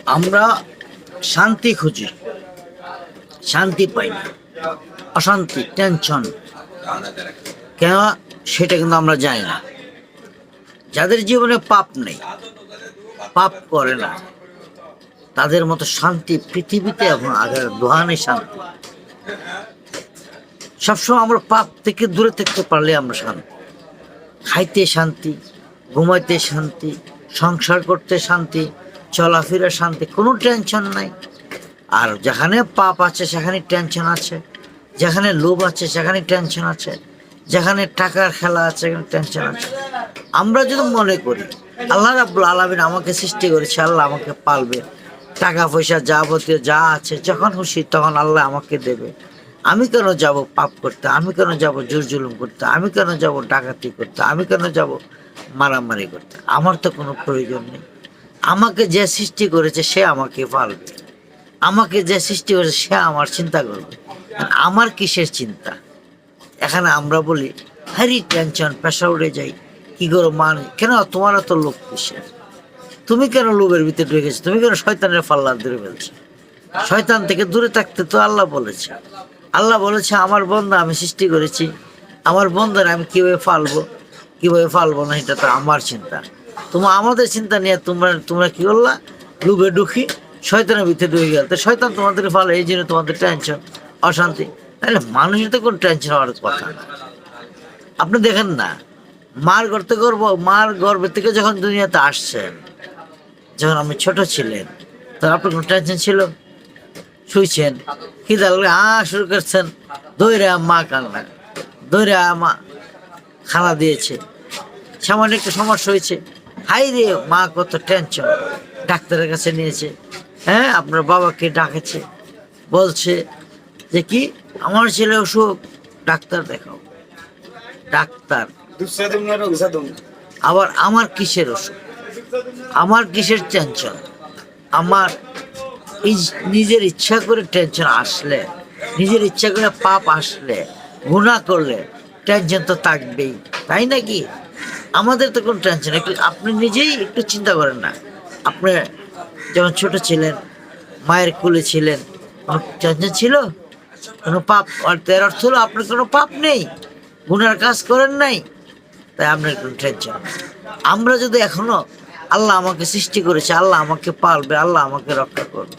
আমরা শান্তি খুঁজি, শান্তি পাই না, অশান্তি, টেনশন কেন সেটা কিন্তু আমরা জানি না। যাদের জীবনে পাপ নেই, পাপ করে না, তাদের মতো শান্তি পৃথিবীতে এখন আগের দোহানে শান্তি। সবসময় আমরা পাপ থেকে দূরে থাকতে পারলে আমরা শান্তি, খাইতে শান্তি, ঘুমাইতে শান্তি, সংসার করতে শান্তি, চলাফেরা শান্তি, কোনো টেনশন নাই। আর যেখানে পাপ আছে সেখানে টেনশন আছে, যেখানে লোভ আছে সেখানে টেনশন আছে, যেখানে টাকার খেলা আছে সেখানে টেনশন আছে। আমরা যদি মনে করি আল্লাহ রাব্বুল আলামিন আমাকে সৃষ্টি করেছে, আল্লাহ আমাকে পালবে, টাকা পয়সা যাবতীয় যা আছে যখন খুশি তখন আল্লাহ আমাকে দেবে, আমি কেন যাব পাপ করতে, আমি কেন যাব জোর জুলুম করতে, আমি কেন যাব ডাকাতি করতে, আমি কেন যাব মারামারি করতে? আমার তো কোনো প্রয়োজন নেই। আমাকে যে সৃষ্টি করেছে সে আমাকে পালবে, আমাকে যে সৃষ্টি করেছে সে আমার চিন্তা করবে। আমার কিসের চিন্তা? এখানে আমরা বলি হ্যারি টেনশন, পেশা উড়ে যাই, কি করো মান কেন, তোমার তো লোভ কিসের? তুমি কেন লোভের ভিতরে ঢুকে গেছো? তুমি কেন শয়তানের পাল্লা ধরে ফেলছো? শয়তান থেকে দূরে থাকতে তো আল্লাহ বলেছে। আল্লাহ বলেছে আমার বন্ধা আমি সৃষ্টি করেছি, আমার বন্ধার আমি কীভাবে পালবো কীভাবে পালবো না এটা তো আমার চিন্তা। আমাদের চিন্তা নিয়ে তোমরা তোমরা কী করলা? লোভে ঢুকি শয়তানের ভিতরে ঢুকে গেল, তো শয়তান তোমাদের পালে, এই জন্য তোমাদের টেনশন, অশান্তি। তাহলে মানুষের তো কোনো টেনশন হওয়ার কথা না। আপনি দেখেন না, মার গর্তে গর্ব, মার গর্ভ থেকে যখন দুনিয়াতে আসছেন, যখন আপনি ছোট ছিলেন তখন আপনার কোনো টেনশন ছিল? শুইছেন, খিদা লাগলে শুরু করছেন, দইরা মা কান্না, দইরা মা খানা দিয়েছে, সামান্য একটু সমস্যা হয়েছে, হাই রে মা কত টেনশন, ডাক্তারের কাছে নিয়েছে, হ্যাঁ আপনার বাবাকে ডাকেছে, বলছে যে কি আমার ছেলে অসুখ, ডাক্তার দেখাও। ডাক্তার আবার আমার কিসের অসুখ, আমার কিসের টেনশন? আমার নিজের ইচ্ছা করে টেনশন আসলে, নিজের ইচ্ছা করে পাপ আসলে, গুনাহ করলে টেনশন তো থাকবেই, তাই নাকি? আমাদের তো কোনো টেনশন, একটু আপনি নিজেই একটু চিন্তা করেন না। আপনি যখন ছোট ছিলেন, মায়ের কোলে ছিলেন, কোনো টেনশন ছিল? কোনো পাপ, এর অর্থ হলো আপনার কোনো পাপ নেই, গুনার কাজ করেন নাই, তাই আপনার কোনো টেনশন। আমরা যদি এখনো আল্লাহ আমাকে সৃষ্টি করেছে, আল্লাহ আমাকে পালবে, আল্লাহ আমাকে রক্ষা করবে,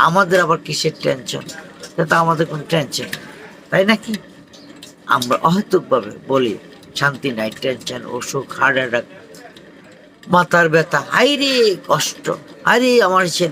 আমাদের আবার কিসের টেনশন? তা আমাদের কোনো টেনশন, তাই নাকি? আমরা অহেতুকভাবে বলি শান্তি নাই, টেনশন, অসুখ, হার্ট অ্যাটাক, মাথার ব্যথা, হাইরে কষ্ট, আরে আমার ছেলে